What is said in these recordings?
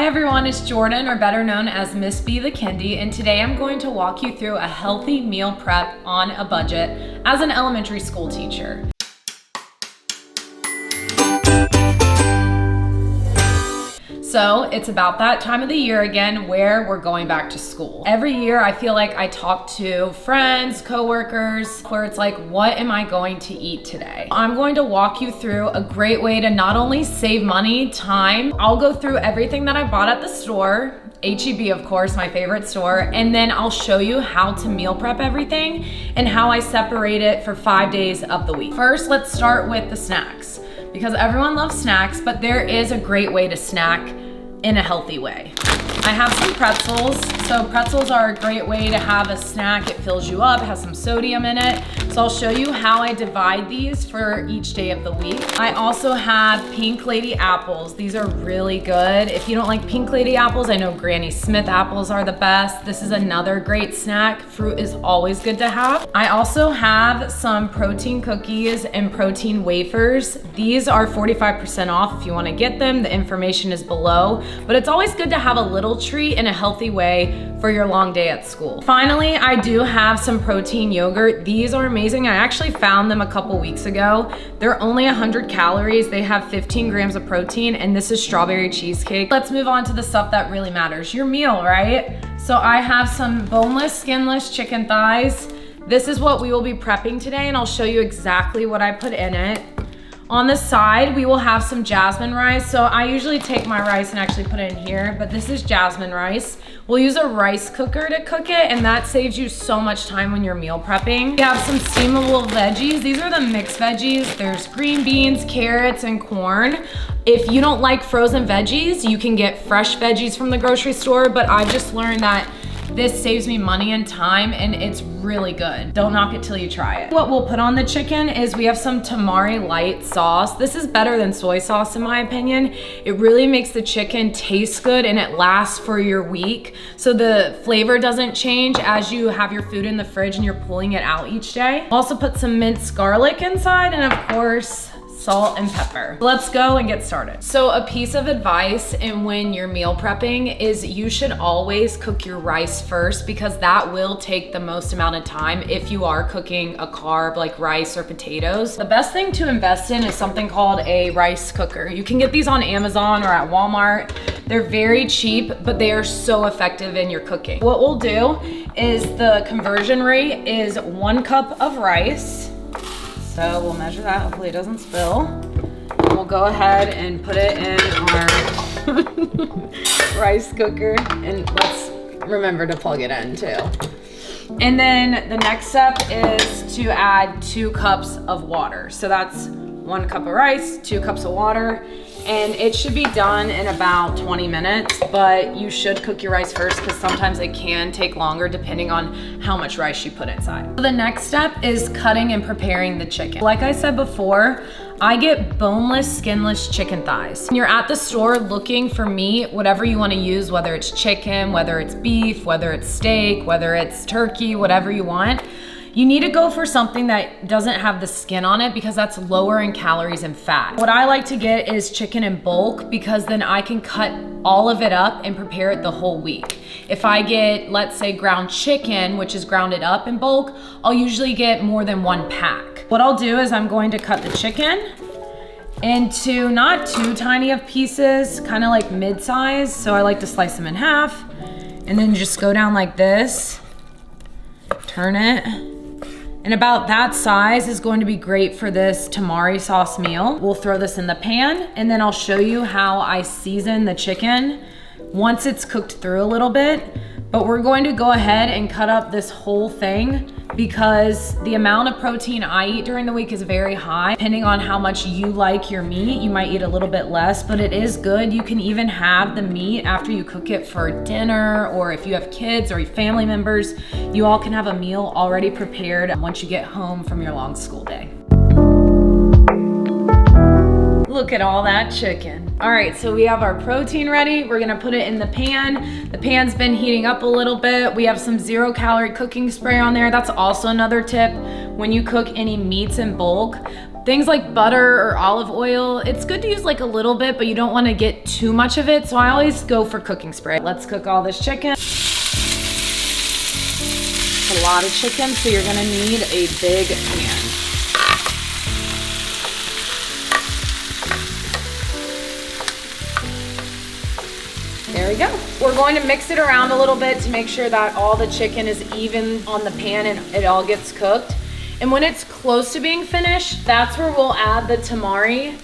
everyone, it's Jordan, or better known as Miss B the Kindy, and today I'm going to walk you through a healthy meal prep on a budget as an elementary school teacher. So it's about that time of the year again where we're going back to school. Every year I feel like I talk to friends, coworkers, where it's like, what am I going to eat today? I'm going to walk you through a great way to not only save money, time, I'll go through everything that I bought at the store, H-E-B of course, my favorite store, and then I'll show you how to meal prep everything and how I separate it for 5 days of the week. First, let's start with the snacks, because everyone loves snacks, but there is a great way to snack in a healthy way. I have some pretzels. So pretzels are a great way to have a snack. It fills you up, has some sodium in it. So I'll show you how I divide these for each day of the week. I also have Pink Lady apples. These are really good. If you don't like Pink Lady apples, I know Granny Smith apples are the best. This is another great snack. Fruit is always good to have. I also have some protein cookies and protein wafers. These are 45% off if you want to get them. The information is below, but it's always good to have a little treat in a healthy way for your long day at school. Finally, I do have some protein yogurt. These are amazing. I actually found them a couple weeks ago. They're only 100 calories. They have 15 grams of protein, and this is strawberry cheesecake. Let's move on to the stuff that really matters, your meal, right? So I have some boneless, skinless chicken thighs. This is what we will be prepping today, and I'll show you exactly what I put in it. On the side, we will have some jasmine rice. So I usually take my rice and actually put it in here, but this is jasmine rice. We'll use a rice cooker to cook it, and that saves you so much time when you're meal prepping. We have some steamable veggies. These are the mixed veggies. There's green beans, carrots, and corn. If you don't like frozen veggies, you can get fresh veggies from the grocery store, but I've just learned that this saves me money and time, and it's really good. Don't knock it till you try it. What we'll put on the chicken is we have some tamari light sauce. This is better than soy sauce in my opinion. It really makes the chicken taste good and it lasts for your week. So the flavor doesn't change as you have your food in the fridge and you're pulling it out each day. Also put some minced garlic inside, and of course, salt and pepper. Let's go and get started. So a piece of advice in when you're meal prepping is you should always cook your rice first, because that will take the most amount of time if you are cooking a carb like rice or potatoes. The best thing to invest in is something called a rice cooker. You can get these on Amazon or at Walmart. They're very cheap, but they are so effective in your cooking. What we'll do is the conversion rate is 1 cup of rice. So we'll measure that, hopefully it doesn't spill. We'll go ahead and put it in our rice cooker, and let's remember to plug it in too. And then the next step is to add 2 cups of water. So that's 1 cup of rice, 2 cups of water, and it should be done in about 20 minutes, but you should cook your rice first because sometimes it can take longer depending on how much rice you put inside. So the next step is cutting and preparing the chicken. Like I said before, I get boneless, skinless chicken thighs. When you're at the store looking for meat, whatever you want to use, whether it's chicken, whether it's beef, whether it's steak, whether it's turkey, whatever you want, you need to go for something that doesn't have the skin on it, because that's lower in calories and fat. What I like to get is chicken in bulk, because then I can cut all of it up and prepare it the whole week. If I get, let's say, ground chicken, which is grounded up in bulk, I'll usually get more than 1 pack. What I'll do is I'm going to cut the chicken into not too tiny of pieces, kind of like mid-size. So I like to slice them in half and then just go down like this, turn it. And about that size is going to be great for this tamari sauce meal. We'll throw this in the pan, and then I'll show you how I season the chicken once it's cooked through a little bit. But we're going to go ahead and cut up this whole thing, because the amount of protein I eat during the week is very high. Depending on how much you like your meat, you might eat a little bit less, but it is good. You can even have the meat after you cook it for dinner, or if you have kids or family members, you all can have a meal already prepared once you get home from your long school day. Look at all that chicken. All right, so we have our protein ready. We're gonna put it in the pan. The pan's been heating up a little bit. We have some 0-calorie cooking spray on there. That's also another tip when you cook any meats in bulk. Things like butter or olive oil, it's good to use like a little bit, but you don't want to get too much of it. So I always go for cooking spray. Let's cook all this chicken. It's a lot of chicken, so you're gonna need a big pan. There we go. We're going to mix it around a little bit to make sure that all the chicken is even on the pan and it all gets cooked. And when it's close to being finished, that's where we'll add the tamari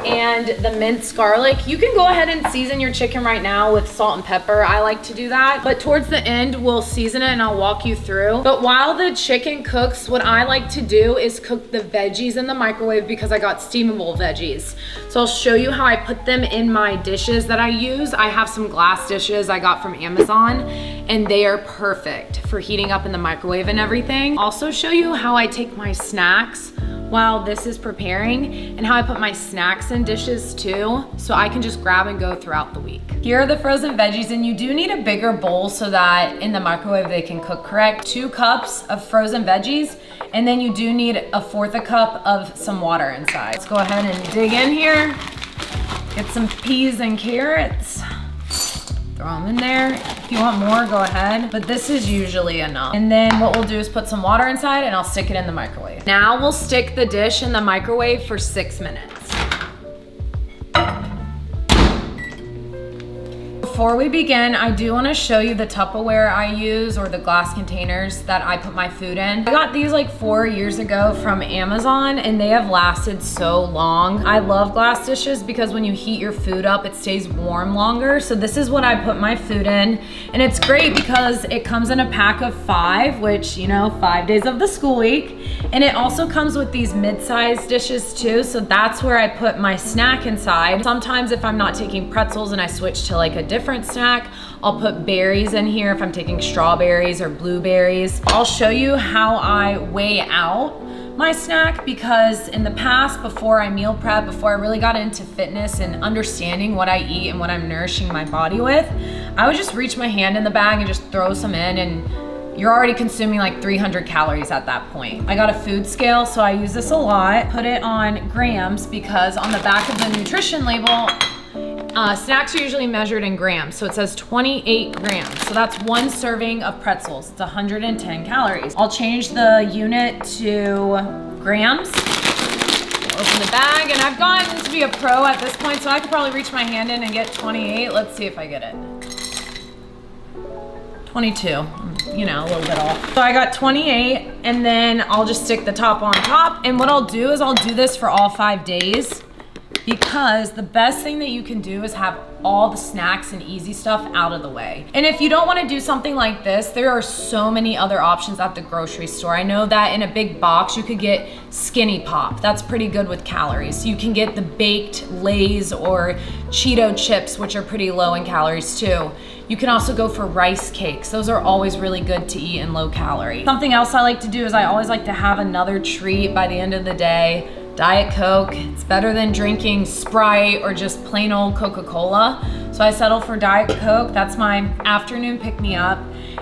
and the minced garlic. You can go ahead and season your chicken right now with salt and pepper. I like to do that, but towards the end we'll season it and I'll walk you through. But while the chicken cooks, what I like to do is cook the veggies in the microwave because I got steamable veggies. So I'll show you how I put them in my dishes that I use. I have some glass dishes I got from Amazon and they are perfect for heating up in the microwave and everything. Also show you how I take my snacks while this is preparing and how I put my snacks in dishes too, so I can just grab and go throughout the week. Here are the frozen veggies, and you do need a bigger bowl so that in the microwave they can cook correct. 2 cups of frozen veggies, and then you do need 1/4 cup of some water inside. Let's go ahead and dig in here. Get some peas and carrots. Throw them in there. If you want more, go ahead, but this is usually enough. And then what we'll do is put some water inside and I'll stick it in the microwave. Now we'll stick the dish in the microwave for 6 minutes. Before we begin, I do want to show you the Tupperware I use, or the glass containers that I put my food in. I got these like 4 years ago from Amazon and they have lasted so long. I love glass dishes because when you heat your food up, it stays warm longer. So this is what I put my food in, and it's great because it comes in a pack of 5, which, you know, 5 days of the school week. And it also comes with these mid-sized dishes too. So that's where I put my snack inside. Sometimes if I'm not taking pretzels and I switch to like a different snack, I'll put berries in here if I'm taking strawberries or blueberries. I'll show you how I weigh out my snack, because in the past, before I meal prep, before I really got into fitness and understanding what I eat and what I'm nourishing my body with, I would just reach my hand in the bag and just throw some in, and you're already consuming like 300 calories at that point. I got a food scale, so I use this a lot. Put it on grams because on the back of the nutrition label, snacks are usually measured in grams. So it says 28 grams. So that's 1 serving of pretzels. It's 110 calories. I'll change the unit to grams. Open the bag, and I've gotten to be a pro at this point, so I could probably reach my hand in and get 28. Let's see if I get it. 22, you know, a little bit off. So I got 28, and then I'll just stick the top on top. And what I'll do is I'll do this for all 5 days, because the best thing that you can do is have all the snacks and easy stuff out of the way. And if you don't want to do something like this, there are so many other options at the grocery store. I know that in a big box you could get Skinny Pop. That's pretty good with calories. You can get the baked Lay's or Cheeto chips, which are pretty low in calories too. You can also go for rice cakes. Those are always really good to eat and low calorie. Something else I like to do is I always like to have another treat by the end of the day. Diet Coke. It's better than drinking Sprite or just plain old Coca-Cola. So I settle for Diet Coke. That's my afternoon pick-me-up.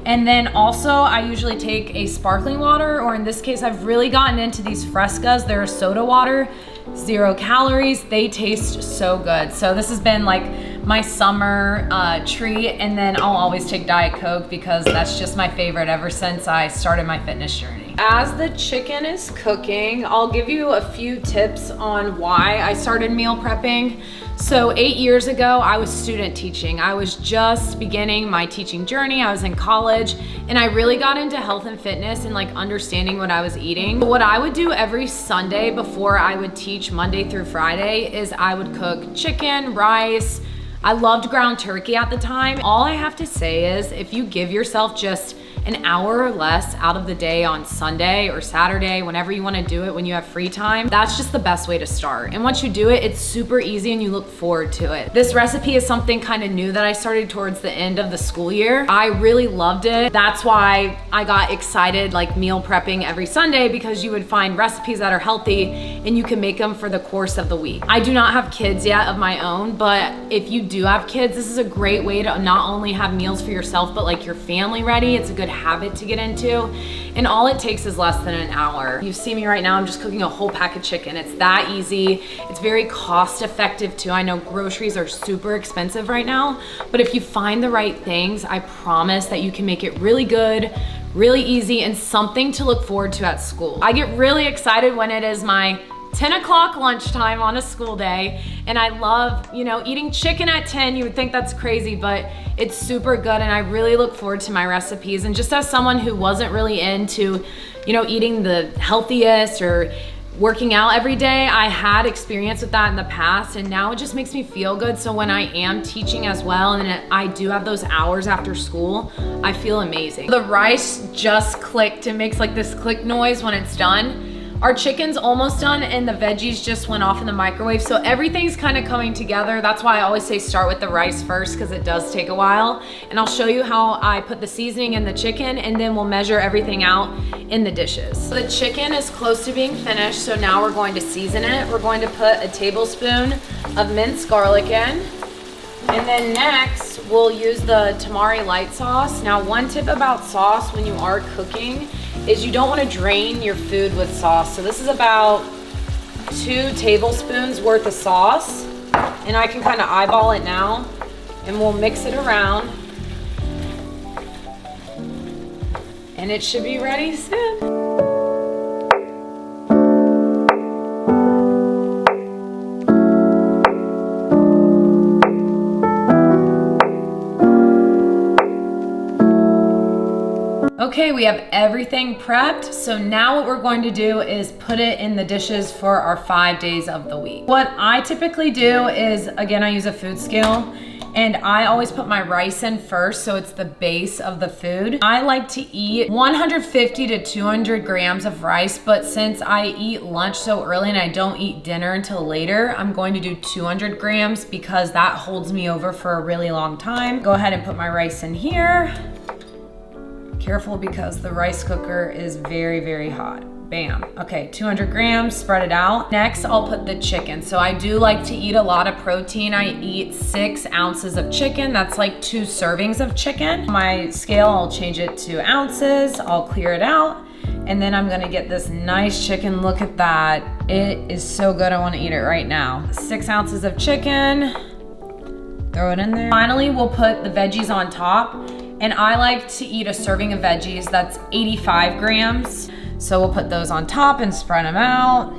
And then also I usually take a sparkling water, or in this case, I've really gotten into these Frescas. They're a soda water, 0 calories. They taste so good. So this has been like my summer treat. And then I'll always take Diet Coke because that's just my favorite ever since I started my fitness journey. As the chicken is cooking, I'll give you a few tips on why I started meal prepping. So 8 years ago, I was student teaching. I was just beginning my teaching journey. I was in college, and I really got into health and fitness and like understanding what I was eating. What I would do every Sunday before I would teach Monday through Friday is I would cook chicken, rice. I loved ground turkey at the time. All I have to say is if you give yourself just an hour or less out of the day on Sunday or Saturday, whenever you want to do it, when you have free time, that's just the best way to start. And once you do it, it's super easy and you look forward to it. This recipe is something kind of new that I started towards the end of the school year. I really loved it. That's why I got excited like meal prepping every Sunday, because you would find recipes that are healthy and you can make them for the course of the week. I do not have kids yet of my own, but if you do have kids, this is a great way to not only have meals for yourself, but like your family ready. It's a good habit to get into. And all it takes is less than an hour. You see me right now, I'm just cooking a whole pack of chicken. It's that easy. It's very cost effective too. I know groceries are super expensive right now, but if you find the right things, I promise that you can make it really good, really easy, and something to look forward to at school. I get really excited when it is my 10 o'clock lunchtime on a school day, and I love, eating chicken at 10. You would think that's crazy, but it's super good, and I really look forward to my recipes. And just as someone who wasn't really into, eating the healthiest or working out every day, I had experience with that in the past, and now it just makes me feel good. So when I am teaching as well, and I do have those hours after school, I feel amazing. The rice just clicked. It makes like this click noise when it's done. Our chicken's almost done, and the veggies just went off in the microwave. So everything's kind of coming together. That's why I always say start with the rice first, because it does take a while. And I'll show you how I put the seasoning in the chicken, and then we'll measure everything out in the dishes. So the chicken is close to being finished, so now we're going to season it. We're going to put a tablespoon of minced garlic in. And then next, we'll use the tamari light sauce. Now, one tip about sauce when you are cooking is you don't want to drain your food with sauce. So this is about 2 tablespoons worth of sauce. And I can kind of eyeball it now, and we'll mix it around. And it should be ready soon. Okay, we have everything prepped. So now what we're going to do is put it in the dishes for our 5 days of the week. What I typically do is, again, I use a food scale, and I always put my rice in first, so it's the base of the food. I like to eat 150 to 200 grams of rice, but since I eat lunch so early and I don't eat dinner until later, I'm going to do 200 grams because that holds me over for a really long time. Go ahead and put my rice in here. Careful because the rice cooker is very, very hot. Bam. Okay, 200 grams, spread it out. Next, I'll put the chicken. So I do like to eat a lot of protein. I eat 6 ounces of chicken. That's like 2 servings of chicken. My scale, I'll change it to ounces. I'll clear it out. And then I'm gonna get this nice chicken. Look at that. It is so good, I wanna eat it right now. 6 ounces of chicken. Throw it in there. Finally, we'll put the veggies on top. And I like to eat a serving of veggies, that's 85 grams. So we'll put those on top and spread them out.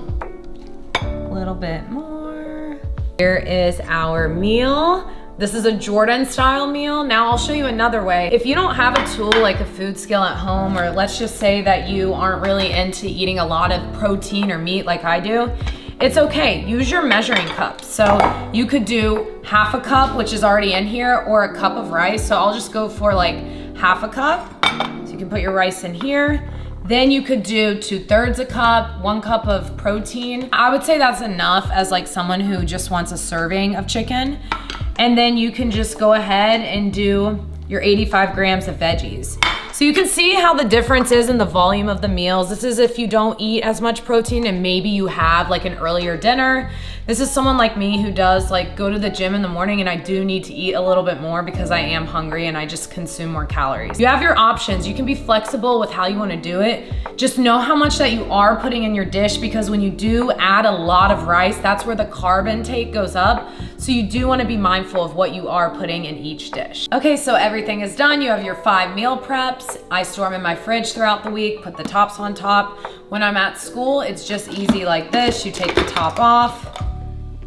A little bit more. Here is our meal. This is a Jordan style meal. Now I'll show you another way. If you don't have a tool like a food scale at home, or let's just say that you aren't really into eating a lot of protein or meat like I do, it's okay, use your measuring cup. So you could do half a cup, which is already in here, or a cup of rice. So I'll just go for like half a cup. So you can put your rice in here. Then you could do 2/3 a cup, 1 cup of protein. I would say that's enough as like someone who just wants a serving of chicken. And then you can just go ahead and do your 85 grams of veggies. So you can see how the difference is in the volume of the meals. This is if you don't eat as much protein and maybe you have like an earlier dinner. This is someone like me who does like go to the gym in the morning, and I do need to eat a little bit more because I am hungry and I just consume more calories. You have your options. You can be flexible with how you want to do it. Just know how much that you are putting in your dish, because when you do add a lot of rice, that's where the carb intake goes up. So you do want to be mindful of what you are putting in each dish. Okay, so everything is done. You have your 5 meal preps. I store them in my fridge throughout the week, put the tops on top. When I'm at school, it's just easy like this. You take the top off,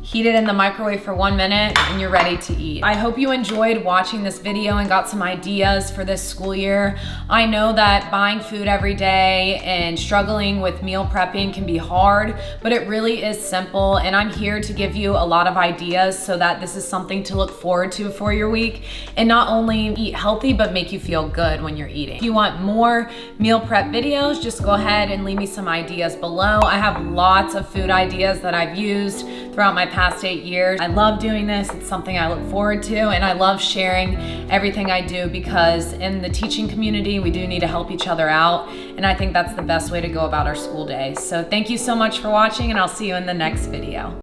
heat it in the microwave for 1 minute, and you're ready to eat. I hope you enjoyed watching this video and got some ideas for this school year. I know that buying food every day and struggling with meal prepping can be hard, but it really is simple, and I'm here to give you a lot of ideas so that this is something to look forward to for your week, and not only eat healthy, but make you feel good when you're eating. If you want more meal prep videos, just go ahead and leave me some ideas below. I have lots of food ideas that I've used throughout my past 8 years. I love doing this. It's something I look forward to, and I love sharing everything I do, because in the teaching community, we do need to help each other out, and I think that's the best way to go about our school day. So thank you so much for watching, and I'll see you in the next video.